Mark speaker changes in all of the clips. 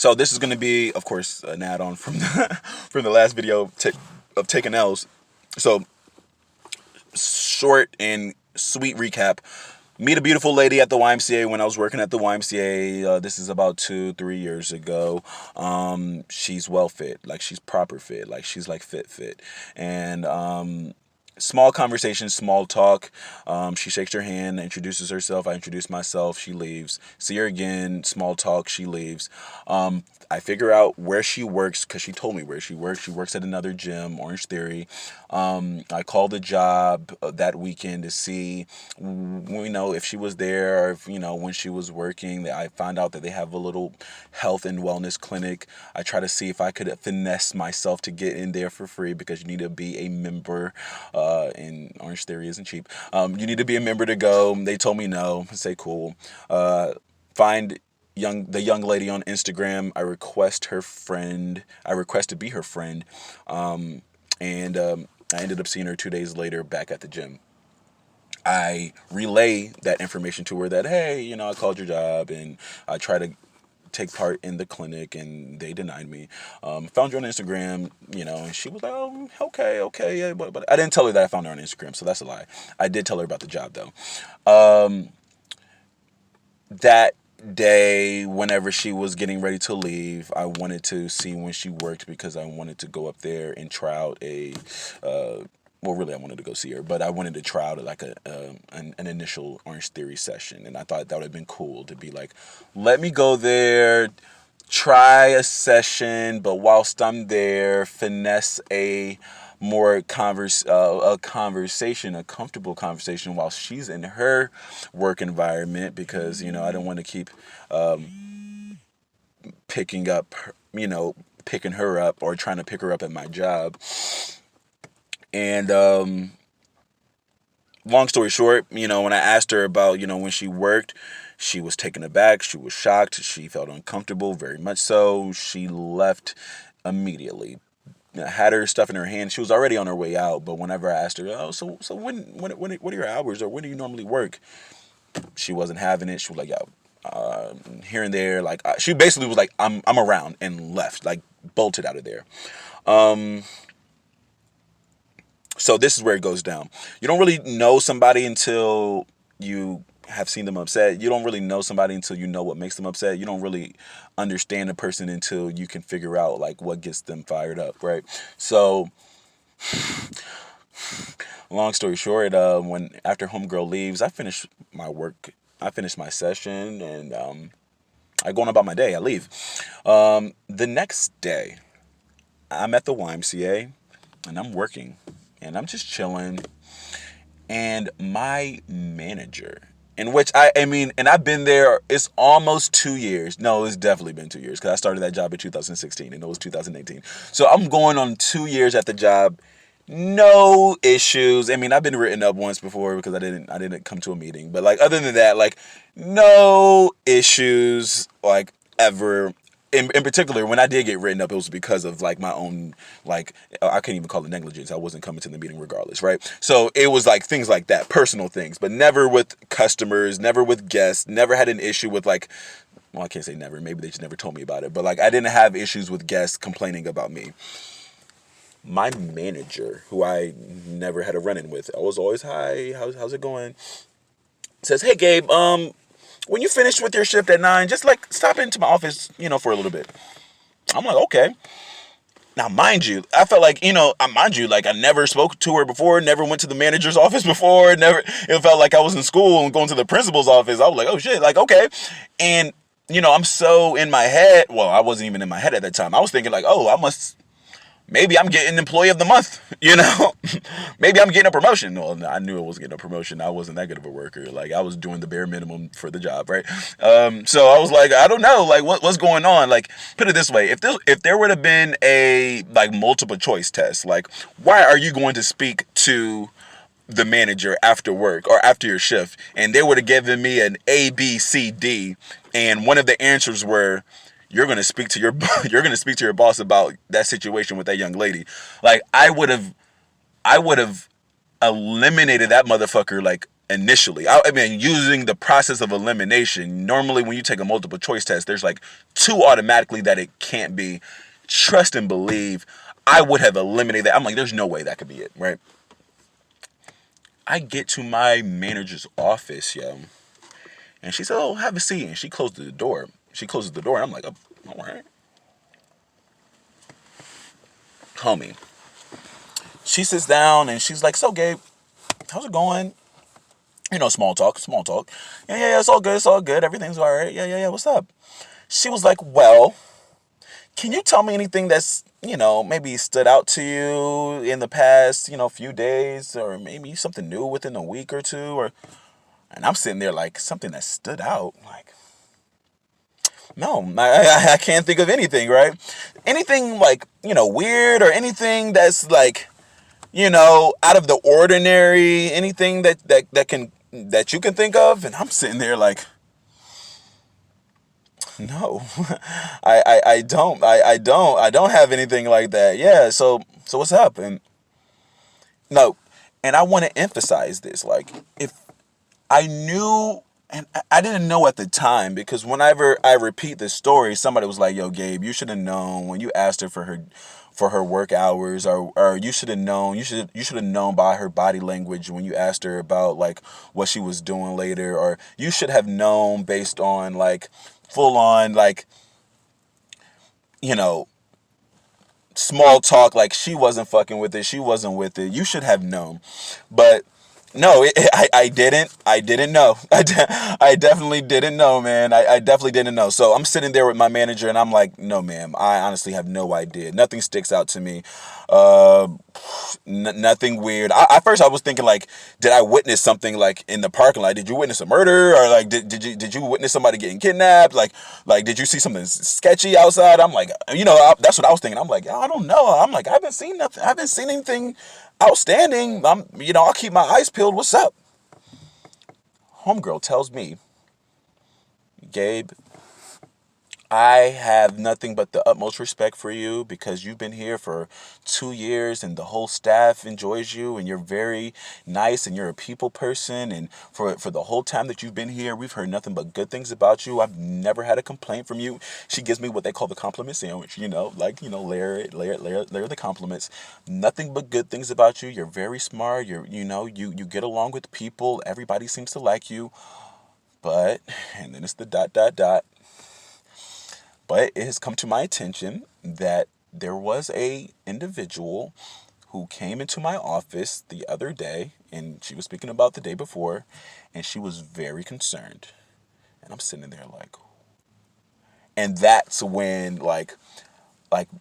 Speaker 1: So this is going to be, of course, an add-on from from the last video of taking L's. So short and sweet recap. Meet a beautiful lady at the YMCA when I was working at the YMCA. This is about 2-3 years ago. She's well fit, like she's proper fit, like she's like fit. And small conversation, small talk. She shakes her hand, introduces herself. I introduce myself. She leaves. See her again. Small talk. She leaves. I figure out where she works because she told me where she works. She works at another gym, Orange Theory. I called the job that weekend to see, if she was there or if, when she was working. I found out that they have a little health and wellness clinic. I try to see if I could finesse myself to get in there for free because you need to be a member. And Orange Theory isn't cheap. You need to be a member to go. They told me no. I say cool. Find the young lady on Instagram. I request her friend. I request to be her friend. And I ended up seeing her 2 days later back at the gym. I relay that information to her that, hey, I called your job and I try to take part in the clinic and they denied me. Found you on Instagram, and she was like, oh, okay, yeah, but I didn't tell her that I found her on Instagram, so that's a lie. I did tell her about the job though. That day, whenever she was getting ready to leave, I wanted to see when she worked because I wanted to go up there and try out really, I wanted to go see her, but I wanted to try out like an initial Orange Theory session, and I thought that would have been cool to be like, let me go there, try a session, but whilst I'm there, finesse a comfortable conversation while she's in her work environment because, I don't want to keep picking her up or trying to pick her up at my job. And long story short, when I asked her about, when she worked, she was taken aback. She was shocked. She felt uncomfortable, very much so. She left immediately. I had her stuff in her hand. She was already on her way out. But whenever I asked her, so when what are your hours or when do you normally work? She wasn't having it. She was like, yo, here and there. Like she basically was like, I'm around, and left, like bolted out of there. So this is where it goes down. You don't really know somebody until you have seen them upset. You don't really know somebody until you know what makes them upset. You don't really understand a person until you can figure out like what gets them fired up, right? So long story short, when after homegirl leaves, I finish my work. I finish my session and I go on about my day. I leave. The next day, I'm at the YMCA and I'm working. And I'm just chilling, and my manager, in which and I've been there, it's almost 2 years. No, it's definitely been 2 years, because I started that job in 2016, and it was 2018. So I'm going on 2 years at the job, no issues. I've been written up once before because I didn't come to a meeting. But, like, other than that, like, no issues, like, ever. In particular, when I did get written up, it was because of, like, my own, like, I can't even call it negligence. I wasn't coming to the meeting regardless, right? So it was, like, things like that, personal things, but never with customers, never with guests, never had an issue with, like, well, I can't say never. Maybe they just never told me about it. But, like, I didn't have issues with guests complaining about me. My manager, who I never had a run-in with, I was always, hi, how's it going? Says, hey, Gabe, when you finish with your shift at 9, just like stop into my office, for a little bit. I'm like, okay. Now, mind you, I felt like, I never spoke to her before, never went to the manager's office before, it felt like I was in school and going to the principal's office. I was like, oh shit, like, okay. And, I'm so in my head. Well, I wasn't even in my head at that time. I was thinking like, oh, maybe I'm getting employee of the month, maybe I'm getting a promotion. Well, I knew I was getting a promotion. I wasn't that good of a worker. Like, I was doing the bare minimum for the job, right? So I was like, I don't know, like, what's going on? Like, put it this way, if there would have been a, like, multiple choice test, like, why are you going to speak to the manager after work or after your shift? And they would have given me an A, B, C, D, and one of the answers were, you're gonna speak to your boss about that situation with that young lady. Like, I would have eliminated that motherfucker like initially. I mean, using the process of elimination. Normally, when you take a multiple choice test, there's like two automatically that it can't be. Trust and believe. I would have eliminated that. I'm like, there's no way that could be it, right? I get to my manager's office, yo, and she said, "Oh, have a seat." And she closed the door. She closes the door, and I'm like, "Oh, all right, homie." She sits down, and she's like, "So, Gabe, how's it going?" You know, small talk, small talk. Yeah, yeah, yeah, it's all good, it's all good. Everything's all right. Yeah, yeah, yeah, what's up? She was like, "Well, can you tell me anything that's, maybe stood out to you in the past, few days, or maybe something new within a week or two?" Or, and I'm sitting there like, something that stood out, like, no, I can't think of anything, right? Anything like, weird, or anything that's like, out of the ordinary, anything that you can think of. And I'm sitting there like, no, I don't have anything like that. Yeah. So what's up? And no, and I want to emphasize this. Like, if I knew, and I didn't know at the time, because whenever I repeat this story, somebody was like, "Yo, Gabe, you should have known when you asked her for her work hours, or you should have known, you should have known by her body language when you asked her about like what she was doing later, or you should have known based on like full on like, you know, small talk, like she wasn't fucking with it, she wasn't with it. You should have known." But no, I didn't. I didn't know. I definitely didn't know, man. I definitely didn't know. So I'm sitting there with my manager, and I'm like, "No, ma'am. I honestly have no idea. Nothing sticks out to me. Uh, Nothing weird." At first, I was thinking like, did I witness something like in the parking lot? Did you witness a murder, or like did you witness somebody getting kidnapped? Like did you see something sketchy outside? I'm like, that's what I was thinking. I'm like, I don't know. I'm like, I haven't seen nothing. I haven't seen anything outstanding. I'll keep my eyes peeled. What's up? Homegirl tells me, "Gabe, I have nothing but the utmost respect for you because you've been here for 2 years and the whole staff enjoys you, and you're very nice, and you're a people person. And for the whole time that you've been here, we've heard nothing but good things about you. I've never had a complaint from you." She gives me what they call the compliment sandwich, layer it, layer the compliments. "Nothing but good things about you. You're very smart. You get along with people. Everybody seems to like you. But," and then it's the dot, dot, dot. "But it has come to my attention that there was a individual who came into my office the other day," and she was speaking about the day before, "and she was very concerned." And I'm sitting there like, and that's when like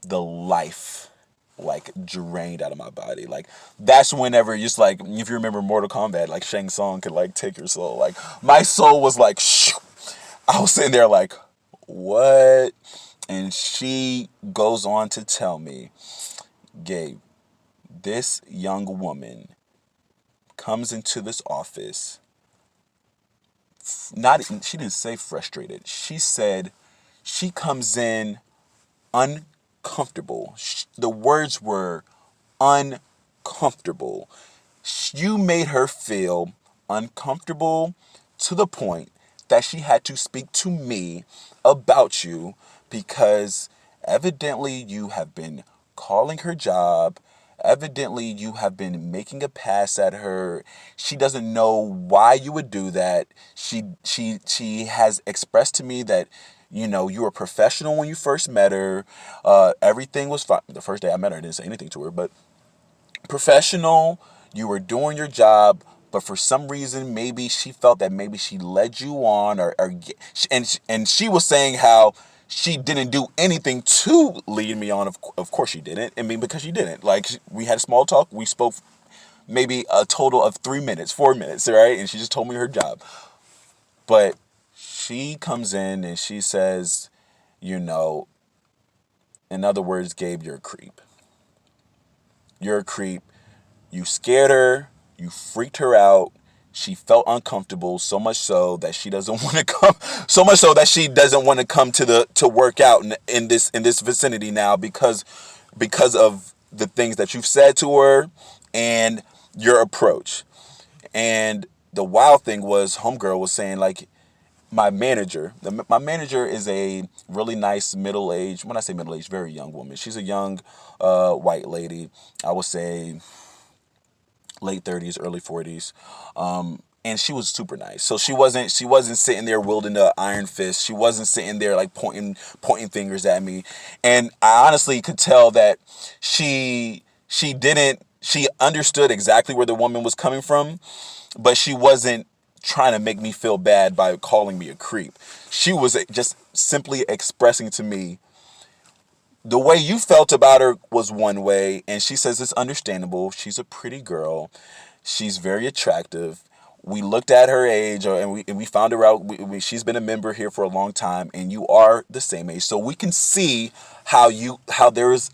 Speaker 1: the life like drained out of my body. Like, that's whenever, just like, if you remember Mortal Kombat, like Shang Tsung could like take your soul. Like, my soul was like, shoo. I was sitting there like, what? And she goes on to tell me, "Gabe, this young woman comes into this office, not, she didn't say frustrated. She said she comes in uncomfortable." The words were uncomfortable. You made her feel uncomfortable to the point that she had to speak to me about you because evidently you have been calling her job. Evidently you have been making a pass at her. She doesn't know why you would do that. She has expressed to me that you were professional when you first met her. Everything was fine. The first day I met her, I didn't say anything to her, but professional, you were doing your job, but for some reason, maybe she felt that maybe she led you on, and she was saying how she didn't do anything to lead me on. Of course she didn't. I mean, because she didn't. Like, we had a small talk. We spoke maybe a total of 3 minutes, 4 minutes, right? And she just told me her job. But she comes in and she says, in other words, "Gabe, you're a creep. You're a creep. You scared her. You freaked her out. She felt uncomfortable, so much so that she doesn't want to come. So much so that she doesn't want to come to work out in this vicinity now because of the things that you've said to her and your approach." And the wild thing was homegirl was saying like my manager is a really nice middle-aged, when I say middle-aged, very young woman. She's a young white lady. I would say late 30s, early 40s. And she was super nice. So she wasn't sitting there wielding the iron fist. She wasn't sitting there like pointing fingers at me. And I honestly could tell that she understood exactly where the woman was coming from, but she wasn't trying to make me feel bad by calling me a creep. She was just simply expressing to me the way you felt about her was one way, and she says it's understandable. She's a pretty girl. She's very attractive. We looked at her age, and we found her out. She's been a member here for a long time, and you are the same age, so we can see how there's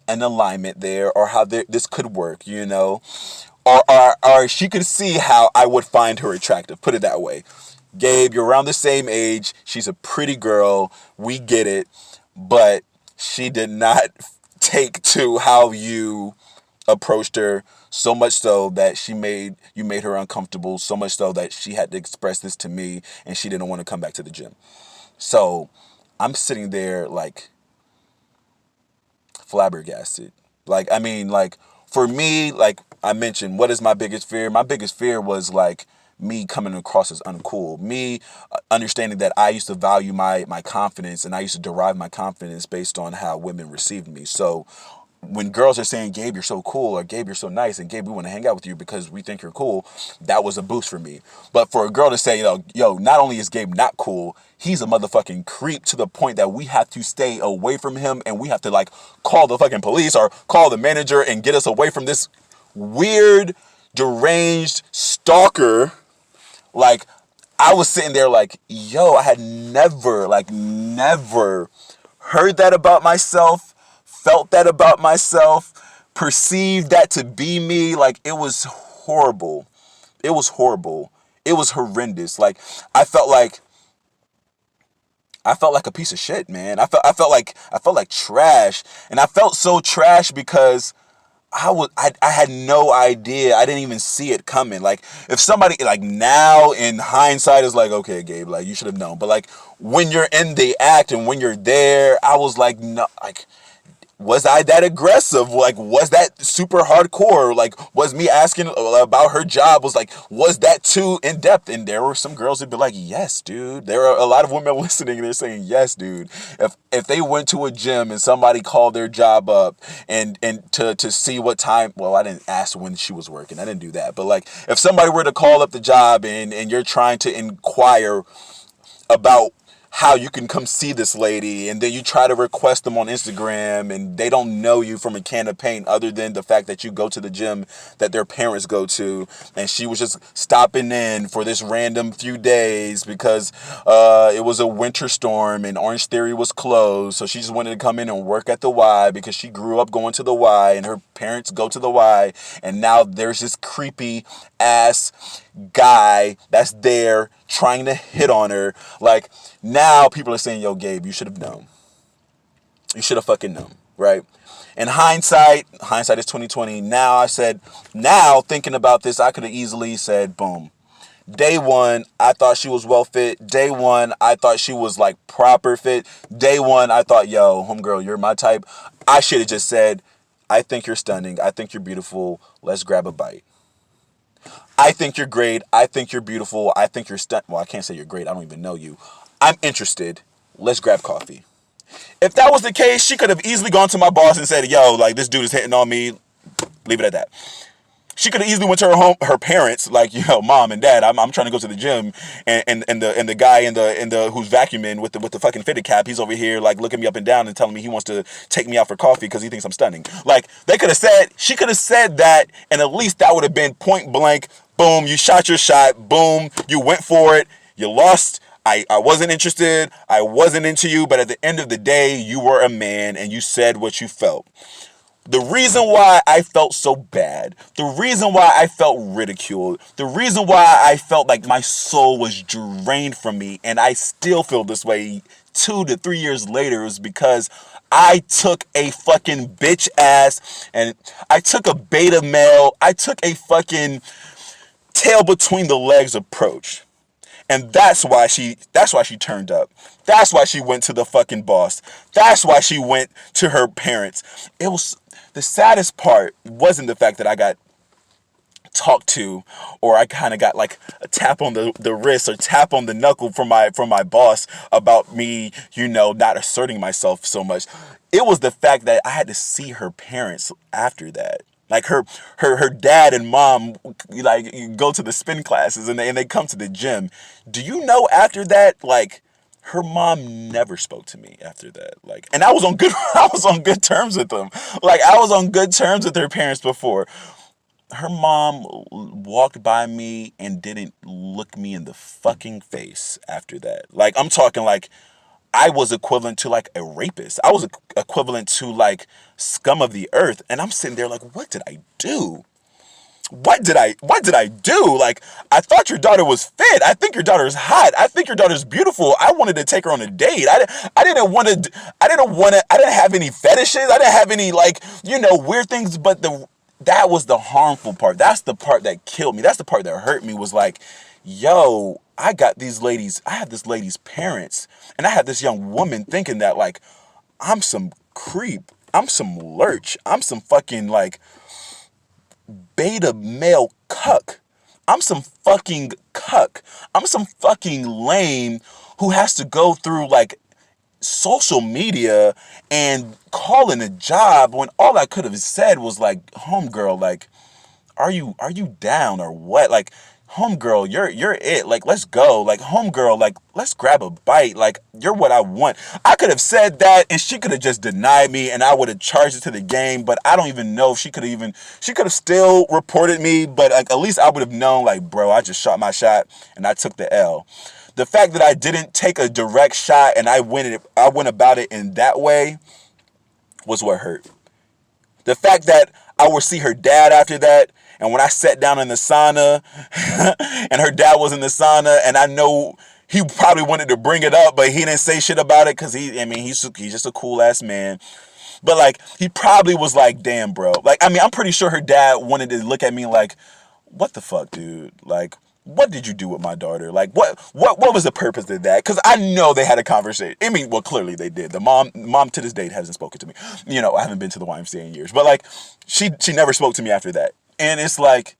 Speaker 1: an alignment there, or how this could work, you know, or she could see how I would find her attractive. Put it that way. Gabe, you're around the same age. She's a pretty girl. We get it. But she did not take to how you approached her, so much so that you made her uncomfortable, so much so that she had to express this to me and she didn't want to come back to the gym. So I'm sitting there like flabbergasted. Like, I mean, like, for me, like I mentioned, what is my biggest fear? My biggest fear was like me coming across as uncool. Me understanding that I used to value my confidence, and I used to derive my confidence based on how women received me. So when girls are saying, Gabe, you're so cool, or Gabe, you're so nice, and Gabe, we want to hang out with you because we think you're cool, that was a boost for me. But for a girl to say, yo, not only is Gabe not cool, he's a motherfucking creep to the point that we have to stay away from him, and we have to like call the fucking police or call the manager and get us away from this weird, deranged stalker. Like, I was sitting there like, yo, I had never heard that about myself, felt that about myself, perceived that to be me. Like, it was horrible. It was horrible. It was horrendous. Like, I felt like a piece of shit, man. I felt like trash. And I felt so trash because I had no idea. I didn't even see it coming. Like, if somebody, like, now in hindsight is like, okay, Gabe, like, you should have known. But like, when you're in the act and when you're there, I was like, no, like, was I that aggressive? Like, was that super hardcore? Like, was me asking about her job, was that too in depth? And there were some girls that'd be like, yes, dude. There are a lot of women listening and they're saying, yes, dude. If they went to a gym and somebody called their job up and to see what time, well, I didn't ask when she was working. I didn't do that. But like, if somebody were to call up the job and you're trying to inquire about how you can come see this lady, and then you try to request them on Instagram, and they don't know you from a can of paint other than the fact that you go to the gym that their parents go to, and she was just stopping in for this random few days because it was a winter storm and Orange Theory was closed, so she just wanted to come in and work at the Y because she grew up going to the Y and her parents go to the Y, and now there's this creepy ass guy that's there trying to hit on her. Like, now people are saying, yo, Gabe, you should have known. You should have fucking known, right? In hindsight is 2020. Now thinking about this, I could have easily said, boom. Day one, I thought she was well fit. Day one, I thought she was like proper fit. Day one, I thought, yo, homegirl, you're my type. I should have just said, I think you're stunning. I think you're beautiful. Let's grab a bite. I think you're great. I think you're beautiful. I think you're well, I can't say you're great. I don't even know you. I'm interested. Let's grab coffee. If that was the case, she could have easily gone to my boss and said, yo, like, this dude is hitting on me. Leave it at that. She could have easily went to her parents, like, yo, mom and dad, I'm trying to go to the gym, and the guy in the who's vacuuming with the fucking fitted cap, he's over here like looking me up and down and telling me he wants to take me out for coffee because he thinks I'm stunning. Like, she could have said that, and at least that would have been point blank. Boom, you shot your shot. Boom, you went for it. You lost. I wasn't interested. I wasn't into you, but at the end of the day, you were a man and you said what you felt. The reason why I felt so bad, the reason why I felt ridiculed, the reason why I felt like my soul was drained from me, and I still feel this way 2 to 3 years later, is because I took a fucking bitch ass, and I took a beta male, I took a fucking tail between the legs approach. And that's why she turned up. That's why she went to the fucking boss. That's why she went to her parents. It was the saddest part wasn't the fact that I got talked to, or I kind of got like a tap on the wrist or tap on the knuckle from my boss about me, not asserting myself so much. It was the fact that I had to see her parents after that. Like her dad and mom, like, go to the spin classes, and they come to the gym. Do you know after that, like, her mom never spoke to me after that. Like, and I was on good I was on good terms with them. Like, I was on good terms with her parents before. Her mom walked by me and didn't look me in the fucking face after that. Like, I'm talking like I was equivalent to like a rapist. I was equivalent to like scum of the earth. And I'm sitting there like, what did I do? What did I do? Like, I thought your daughter was fit. I think your daughter's hot. I think your daughter's beautiful. I wanted to take her on a date. I didn't have any fetishes. I didn't have any, like, weird things, but that was the harmful part. That's the part that killed me. That's the part that hurt me, was like, yo, I have this lady's parents, and I had this young woman thinking that, like, I'm some creep. I'm some lurch. I'm some fucking, like, beta male cuck. I'm some fucking cuck. I'm some fucking lame who has to go through, like, social media and calling a job when all I could have said was like, homegirl, like, are you down or what? Like, homegirl, you're it. Like, let's go. Like, homegirl, like, let's grab a bite. Like, you're what I want. I could have said that and she could have just denied me and I would have charged it to the game, but I don't even know if she could have still reported me, but like, at least I would have known, like, bro, I just shot my shot and I took the L. The fact that I didn't take a direct shot and I went about it in that way was what hurt. The fact that I would see her dad after that, and when I sat down in the sauna and her dad was in the sauna, and I know he probably wanted to bring it up, but he didn't say shit about it because he's just a cool ass man. But like, he probably was like, damn, bro. Like, I mean, I'm pretty sure her dad wanted to look at me like, what the fuck, dude? Like, what did you do with my daughter? Like, what was the purpose of that? Because I know they had a conversation. I mean, well, clearly they did. The mom to this date hasn't spoken to me. I haven't been to the YMCA in years, but like, she never spoke to me after that. And it's like,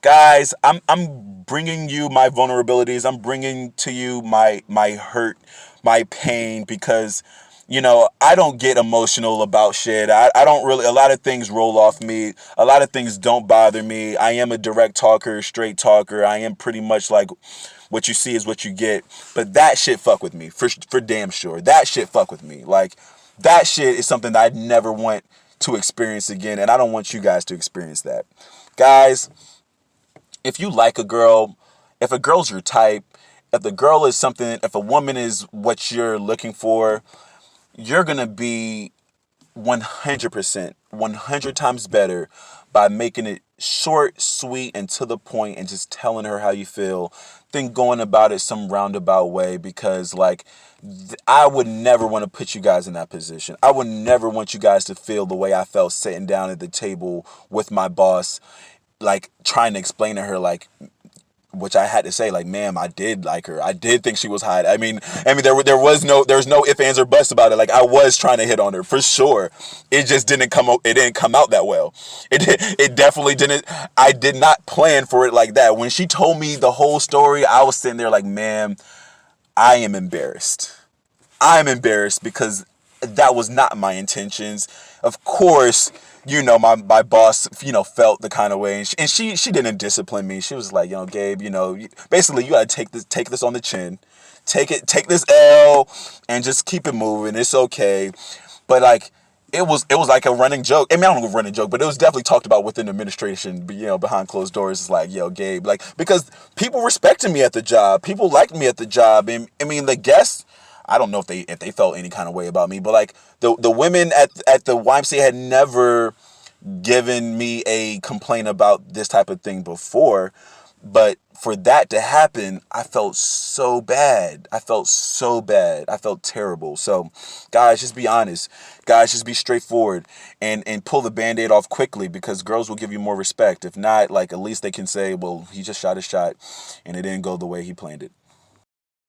Speaker 1: guys, I'm bringing you my vulnerabilities. I'm bringing to you my hurt, my pain, because I don't get emotional about shit. I don't really, a lot of things roll off me. A lot of things don't bother me. I am a direct talker, straight talker. I am pretty much like, what you see is what you get. But that shit fuck with me, for damn sure. That shit fuck with me. Like, that shit is something that I'd never want to experience again. And I don't want you guys to experience that. Guys, if you like a girl, if a girl's your type, if a woman is what you're looking for, you're going to be 100%, 100 times better by making it short, sweet, and to the point, and just telling her how you feel, than going about it some roundabout way, because, like, I would never want to put you guys in that position. I would never want you guys to feel the way I felt sitting down at the table with my boss, like, trying to explain to her, like, which I had to say, like, ma'am, I did like her. I did think she was hot. I mean, there was no ifs, ands, or buts about it. Like, I was trying to hit on her for sure. It just didn't come out. It didn't come out that well. It definitely didn't. I did not plan for it like that. When she told me the whole story, I was sitting there like, ma'am, I am embarrassed. I'm embarrassed because that was not my intentions. Of course, my boss, felt the kind of way, and she didn't discipline me. She was like, Gabe, basically, you gotta take this on the chin, take this L, and just keep it moving. It's okay. But like, it was like a running joke. I mean, I don't know if running joke, but it was definitely talked about within the administration, behind closed doors. It's like, yo, Gabe, like, because people respected me at the job, people liked me at the job, and I mean, the guests, I don't know if they felt any kind of way about me, but like, the women at the YMCA had never given me a complaint about this type of thing before. But for that to happen, I felt so bad. I felt so bad. I felt terrible. So, guys, just be honest. Guys, just be straightforward and pull the band-aid off quickly, because girls will give you more respect. If not, like, at least they can say, well, he just shot his shot and it didn't go the way he planned it.